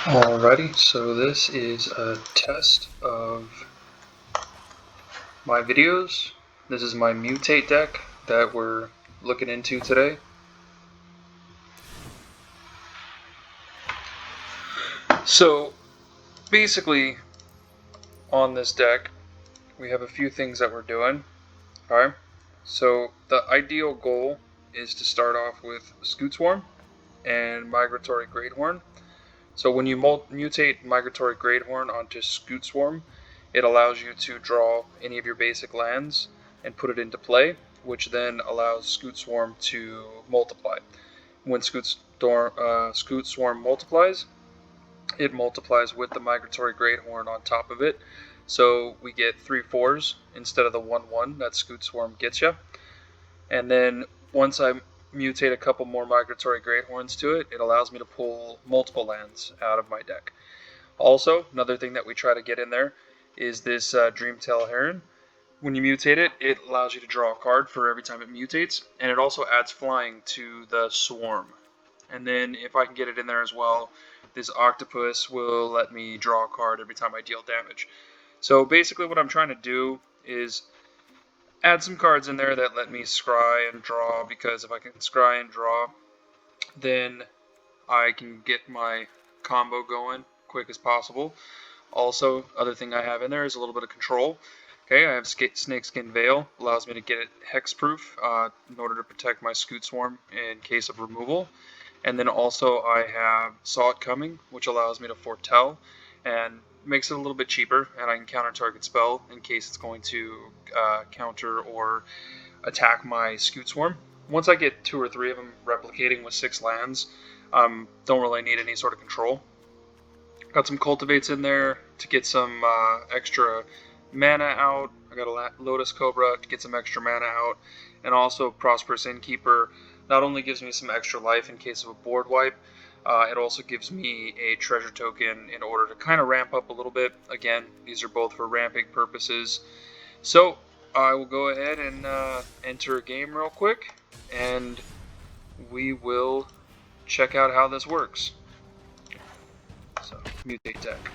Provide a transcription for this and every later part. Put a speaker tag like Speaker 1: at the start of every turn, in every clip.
Speaker 1: Alrighty, so this is a test of my videos. This is my mutate deck that we're looking into today. So basically on this deck we have a few things that we're doing. Alright, so the ideal goal is to start off with Scoot Swarm and Migratory Greathorn. So when you mutate Migratory Greathorn onto Scoot Swarm, it allows you to draw any of your basic lands and put it into play, which then allows Scoot Swarm to multiply. When Scoot Swarm multiplies, it multiplies with the Migratory Greathorn on top of it. So we get 3/4s instead of the 1/1 that Scoot Swarm gets you. And then once I mutate a couple more Migratory Greathorns to it, it allows me to pull multiple lands out of my deck. Also, another thing that we try to get in there is this Dreamtail Heron. When you mutate it, it allows you to draw a card for every time it mutates, and it also adds flying to the swarm. And then if I can get it in there as well, this octopus will let me draw a card every time I deal damage. So basically what I'm trying to do is add some cards in there that let me scry and draw, because if I can scry and draw, then I can get my combo going quick as possible. Also, other thing I have in there is a little bit of control. Okay, I have Snakeskin Veil, allows me to get it hexproof in order to protect my Scoot Swarm in case of removal. And then also I have Saw It Coming, which allows me to foretell and makes it a little bit cheaper, and I can counter target spell in case it's going to counter or attack my Scoot Swarm. Once I get 2 or 3 of them replicating with 6 lands, don't really need any sort of control. Got some Cultivates in there to get some extra mana out. I got a Lotus Cobra to get some extra mana out, and also Prosperous Innkeeper not only gives me some extra life in case of a board wipe, it also gives me a treasure token in order to kind of ramp up a little bit. Again, these are both for ramping purposes. So I will go ahead and enter a game real quick, and we will check out how this works. So, mutate deck.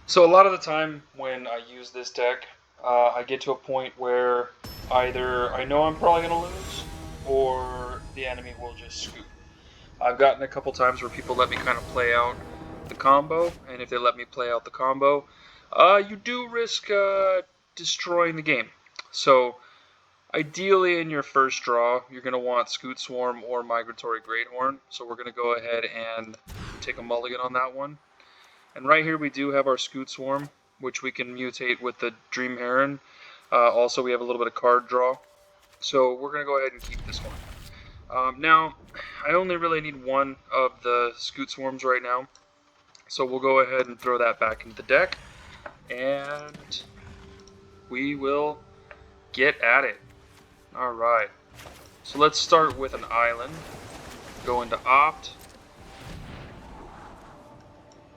Speaker 1: So a lot of the time when I use this deck, I get to a point where either I know I'm probably going to lose, or the enemy will just scoop. I've gotten a couple times where people let me kind of play out the combo, and if they let me play out the combo, you do risk destroying the game. So ideally in your first draw, you're going to want Scoot Swarm or Migratory Greathorn, so we're going to go ahead and take a mulligan on that one. And right here we do have our Scoot Swarm, which we can mutate with the Dream Heron. Also we have a little bit of card draw, so we're going to go ahead and keep this one. Now, I only really need one of the Scoot Swarms right now, so we'll go ahead and throw that back into the deck, and we will get at it. Alright, so let's start with an island. Go into Opt.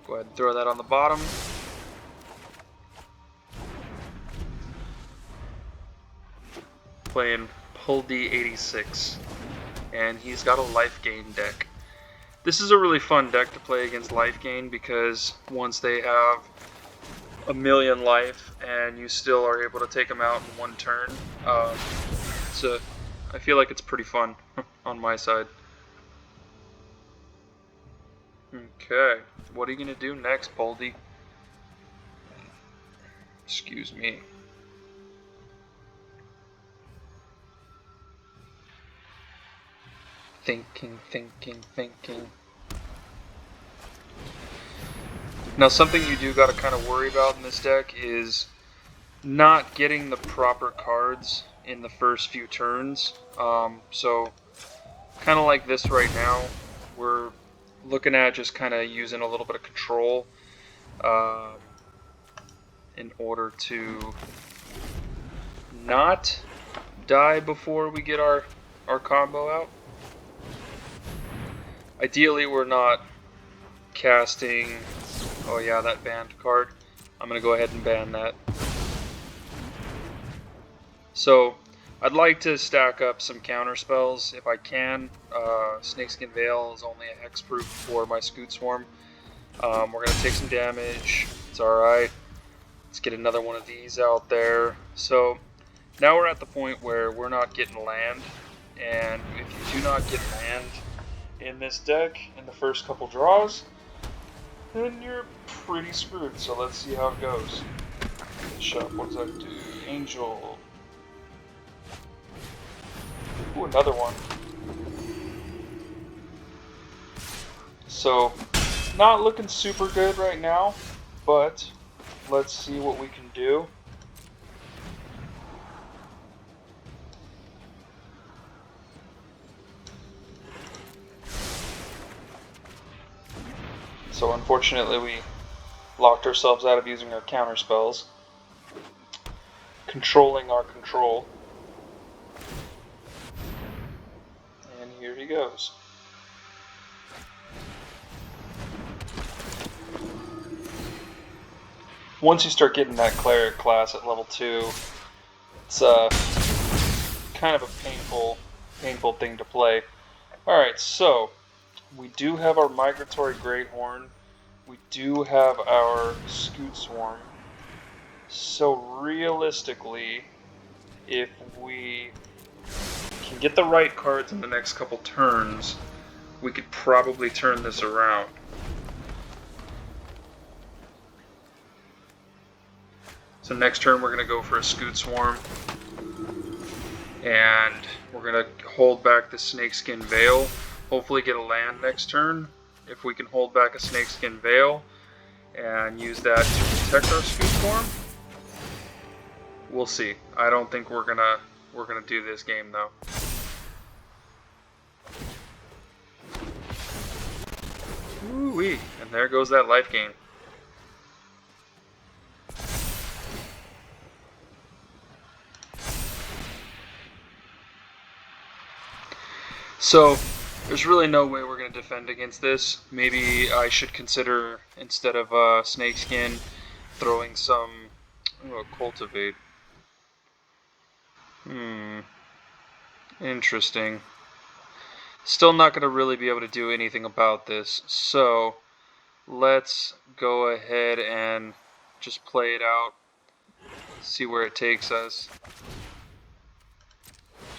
Speaker 1: Go ahead and throw that on the bottom. Playing Poldy86, and he's got a life gain deck. This is a really fun deck to play against life gain, because once they have a million life and you still are able to take them out in one turn, so I feel like it's pretty fun on my side. Okay, what are you gonna do next, Poldy? Excuse me. Thinking. Now, something you do gotta kind of worry about in this deck is not getting the proper cards in the first few turns. So, kind of like this right now, we're looking at just kind of using a little bit of control in order to not die before we get our combo out. Ideally, we're not casting... Oh yeah, that banned card. I'm going to go ahead and ban that. So, I'd like to stack up some counter spells if I can. Snakeskin Veil is only a hexproof for my Scoot Swarm. We're going to take some damage. It's alright. Let's get another one of these out there. So now we're at the point where we're not getting land. And if you do not get land in this deck in the first couple draws, then you're pretty screwed. So let's see how it goes. Shop, what does that do? Angel. Ooh, another one. So, not looking super good right now, but let's see what we can do. So unfortunately we locked ourselves out of using our counter spells, controlling our control. And here he goes. Once you start getting that cleric class at level 2, it's kind of a painful thing to play. Alright, so we do have our Migratory Greathorn. We do have our Scoot Swarm. So realistically, if we can get the right cards in the next couple turns, we could probably turn this around. So next turn we're going to go for a Scoot Swarm. And we're going to hold back the Snakeskin Veil. Hopefully get a land next turn. If we can hold back a Snakeskin Veil and use that to protect our Scoot Swarm, we'll see. I don't think we're gonna do this game though. Ooh-wee, and there goes that life gain. So, there's really no way we're going to defend against this. Maybe I should consider, instead of Snakeskin, throwing some Cultivate. Interesting. Still not going to really be able to do anything about this. So, let's go ahead and just play it out. See where it takes us.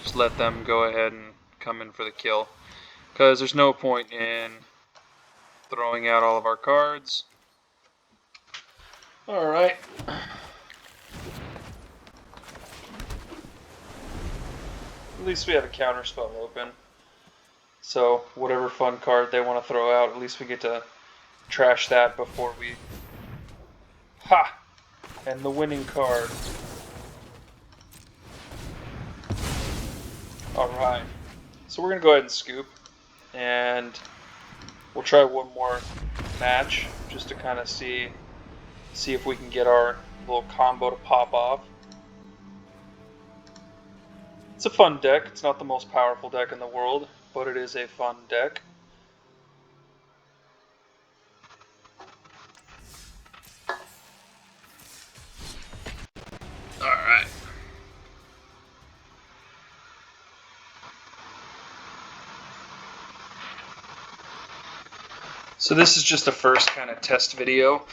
Speaker 1: Just let them go ahead and come in for the kill. Because there's no point in throwing out all of our cards. Alright. At least we have a counter spell open. So whatever fun card they want to throw out, at least we get to trash that before we... Ha! And the winning card. Alright. So we're going to go ahead and scoop. And we'll try one more match just to kind of see if we can get our little combo to pop off. It's a fun deck. It's not the most powerful deck in the world, but it is a fun deck. Alright. So this is just a first kind of test video,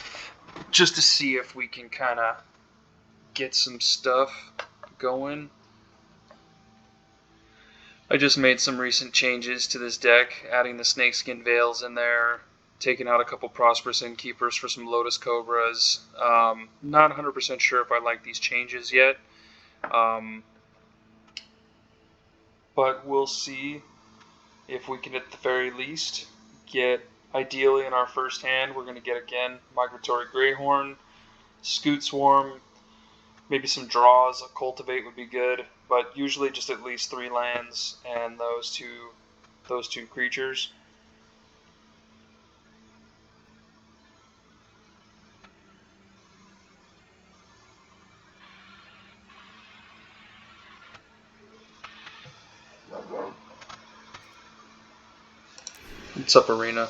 Speaker 1: just to see if we can kind of get some stuff going. I just made some recent changes to this deck, adding the Snakeskin Veils in there, taking out a couple Prosperous Innkeepers for some Lotus Cobras. Not 100% sure if I like these changes yet, but we'll see if we can at the very least get, ideally in our first hand, we're going to get again Migratory Greathorn, Scoot Swarm, maybe some draws. A Cultivate would be good, but usually just at least 3 lands and those two creatures. What's up, Arena?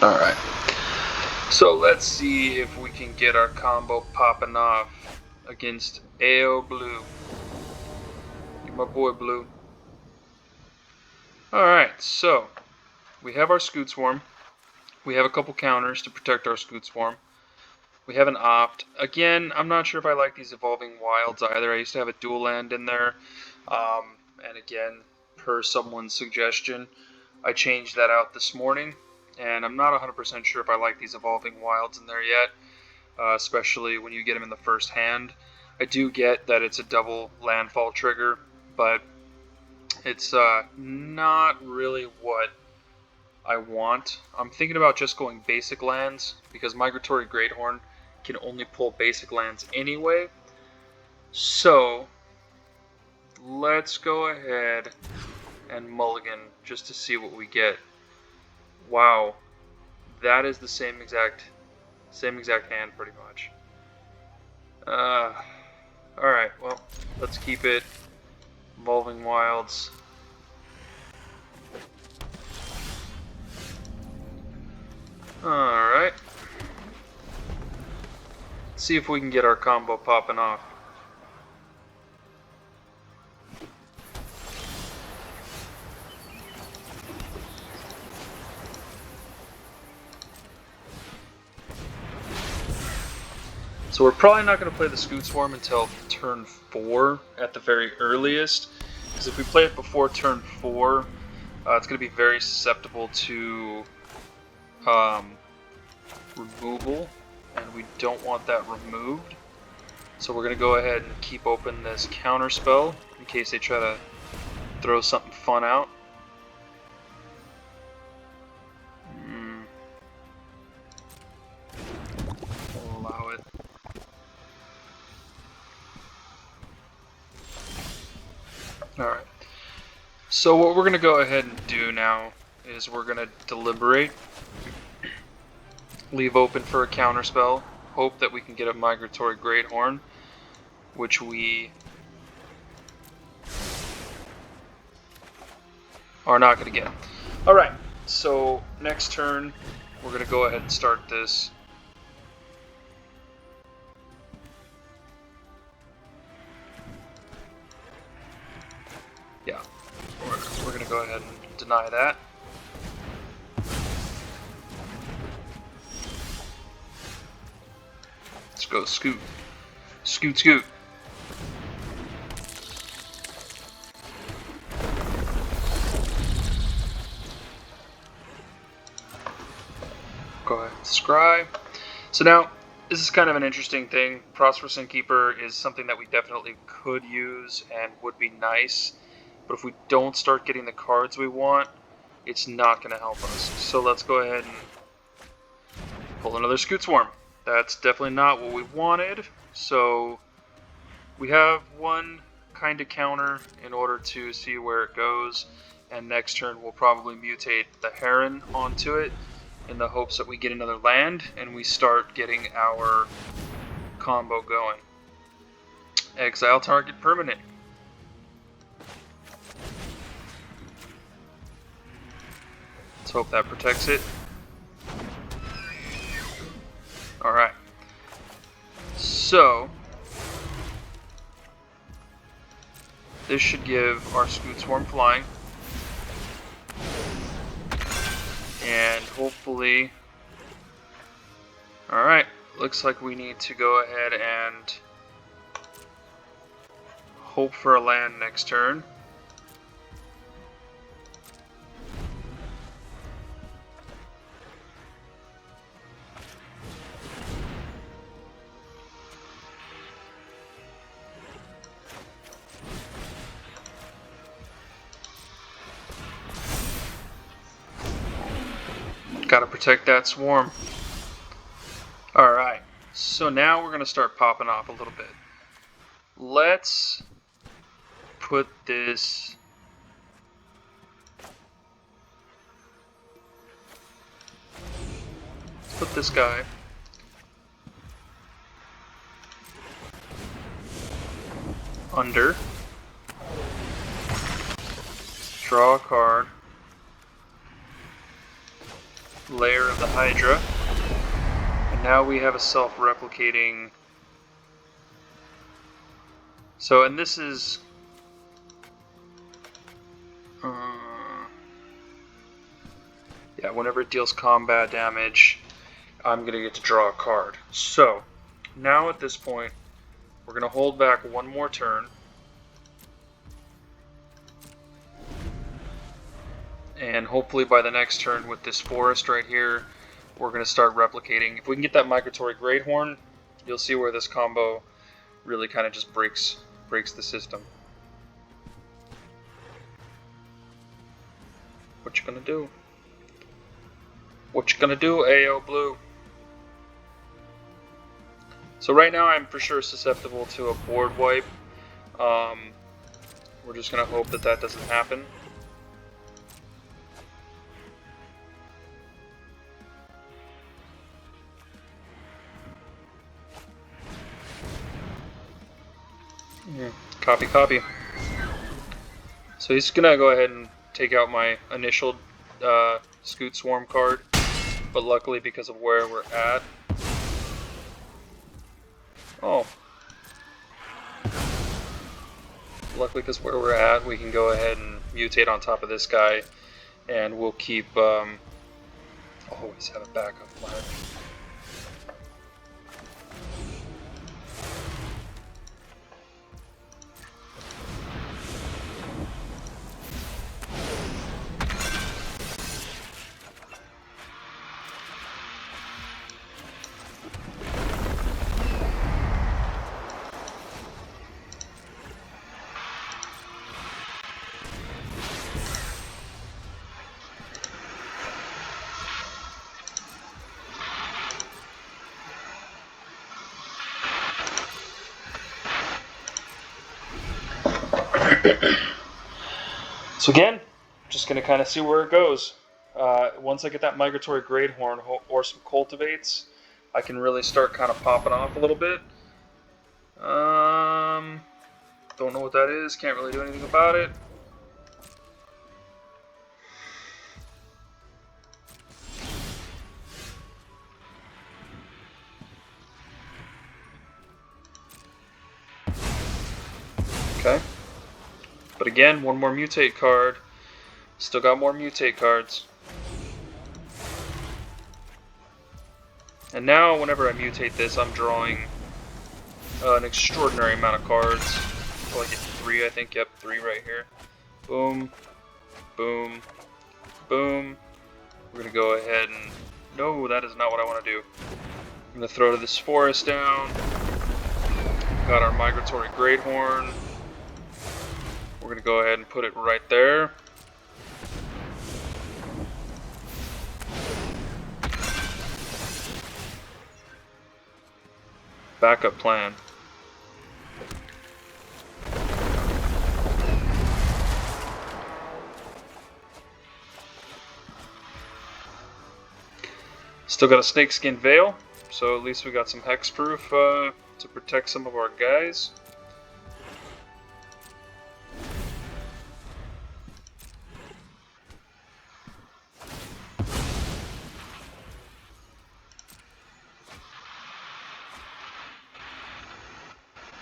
Speaker 1: Alright. So let's see if we can get our combo popping off against AO Blue. You're my boy, Blue. Alright, so we have our Scoot Swarm. We have a couple counters to protect our Scoot Swarm. We have an Opt. Again, I'm not sure if I like these Evolving Wilds either. I used to have a dual land in there. And again, per someone's suggestion, I changed that out this morning. And I'm not 100% sure if I like these Evolving Wilds in there yet, especially when you get them in the first hand. I do get that it's a double landfall trigger, but it's not really what I want. I'm thinking about just going basic lands, because Migratory Greathorn can only pull basic lands anyway. So let's go ahead and mulligan just to see what we get. Wow, that is the same exact hand pretty much. Alright, well, let's keep it. Evolving Wilds. Alright. See if we can get our combo popping off. So we're probably not going to play the Scoot Swarm until turn 4 at the very earliest, because if we play it before turn 4, it's going to be very susceptible to removal, and we don't want that removed. So we're going to go ahead and keep open this counter spell in case they try to throw something fun out. We'll allow it. Alright, so what we're going to go ahead and do now is we're going to deliberate, leave open for a counterspell, hope that we can get a Migratory Greathorn, which we are not going to get. Alright, so next turn we're going to go ahead and start this. Yeah, we're going to go ahead and deny that. Let's go Scoot. Scoot, Scoot. Go ahead and scry. So now, this is kind of an interesting thing. Prosperous Innkeeper is something that we definitely could use and would be nice. But if we don't start getting the cards we want, it's not going to help us. So let's go ahead and pull another Scoot Swarm. That's definitely not what we wanted. So we have one kind of counter in order to see where it goes. And next turn we'll probably mutate the Heron onto it in the hopes that we get another land and we start getting our combo going. Exile target permanent. Let's hope that protects it. Alright. So this should give our Scoot Swarm flying. And hopefully... Alright, looks like we need to go ahead and hope for a land next turn. Gotta protect that swarm. Alright, so now we're going to start popping off a little bit. Let's put this... Put this guy under. Draw a card. layer of the Hydra. And now we have a self-replicating... So, and this is... yeah, whenever it deals combat damage, I'm going to get to draw a card. So, now at this point, we're going to hold back one more turn. And hopefully by the next turn with this forest right here, we're going to start replicating. If we can get that Migratory Greathorn, you'll see where this combo really kind of just breaks the system. What you gonna do? What you gonna do, AO Blue? So right now I'm for sure susceptible to a board wipe. We're just gonna hope that that doesn't happen. Copy, copy. So he's gonna go ahead and take out my initial Scoot Swarm card, but luckily because of where we're at... Oh. Luckily because where we're at, we can go ahead and mutate on top of this guy, and we'll keep... always have a backup plan. So again, just going to kind of see where it goes. Once I get that Migratory Greathorn or some Cultivates, I can really start kind of popping off a little bit. Don't know what that is, can't really do anything about it. Okay. But again, one more mutate card. Still got more mutate cards. And now, whenever I mutate this, I'm drawing an extraordinary amount of cards. Until I get 3, I think. Yep, 3 right here. Boom. Boom. Boom. We're going to go ahead and... No, that is not what I want to do. I'm going to throw this forest down. Got our Migratory Greathorn. We're going to go ahead and put it right there. Backup plan. Still got a Snakeskin Veil, so at least we got some hexproof to protect some of our guys.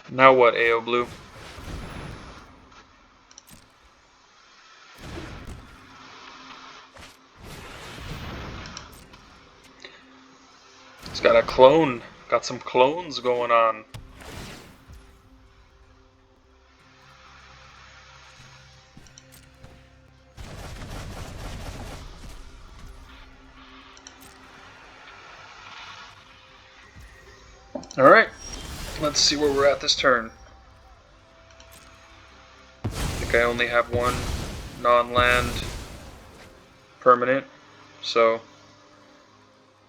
Speaker 1: Now what, AO Blue? It's got a clone. Got some clones going on. Alright. Let's see where we're at this turn. I think I only have one non-land permanent, so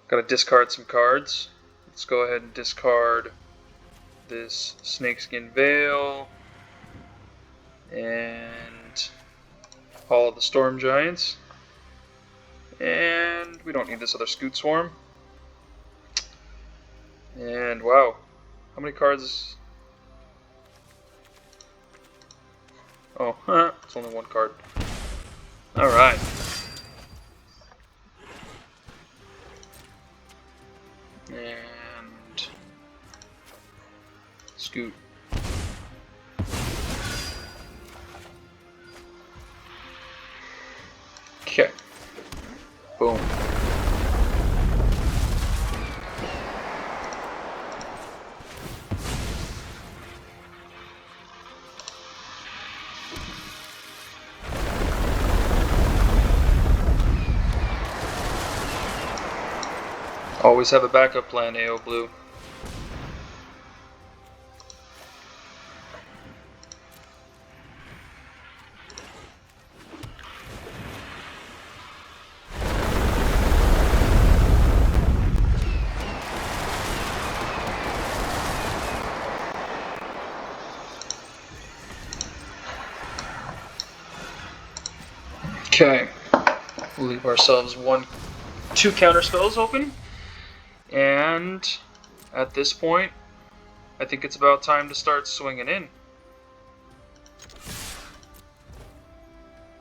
Speaker 1: gotta discard some cards. Let's go ahead and discard this Snakeskin Veil and all of the Storm Giants. And we don't need this other Scoot Swarm. And wow. How many cards? Oh, it's only one card. Alright. Scoot. Okay. Boom. Always have a backup plan, AO Blue. Okay, we'll leave ourselves two counter spells open, and at this point, I think it's about time to start swinging in.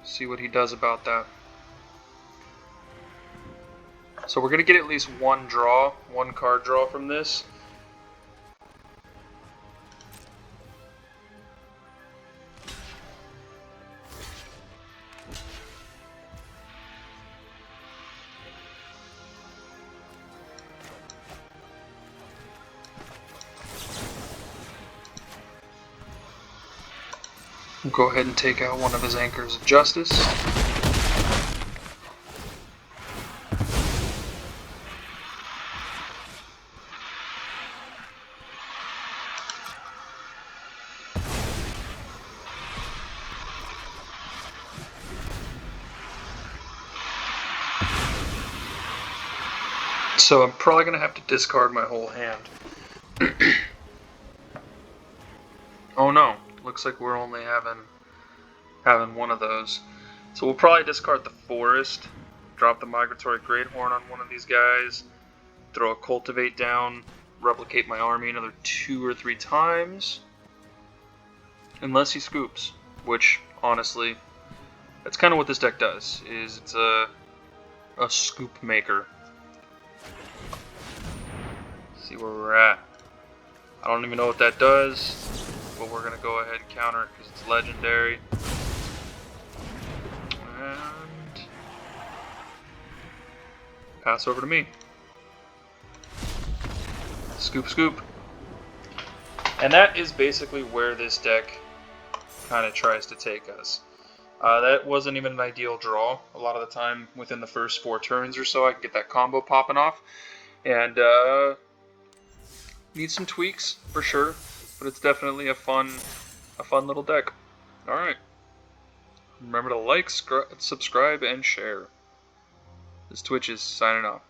Speaker 1: See what he does about that. So we're gonna get at least one card draw from this. We'll go ahead and take out one of his Anchors of Justice. So I'm probably going to have to discard my whole hand. Oh no, looks like we're only having one of those. So we'll probably discard the Forest, drop the Migratory Greathorn on one of these guys, throw a Cultivate down, replicate my army another 2 or 3 times. Unless he scoops, which, honestly, that's kind of what this deck does, is it's a scoop maker. See where we're at. I don't even know what that does, but we're going to go ahead and counter it because it's legendary. And pass over to me. Scoop, scoop. And that is basically where this deck kind of tries to take us. That wasn't even an ideal draw. A lot of the time, within the first 4 turns or so, I can get that combo popping off. And need some tweaks for sure, but it's definitely a fun little deck. All right. Remember to like, subscribe, and share. This Twitch is signing off.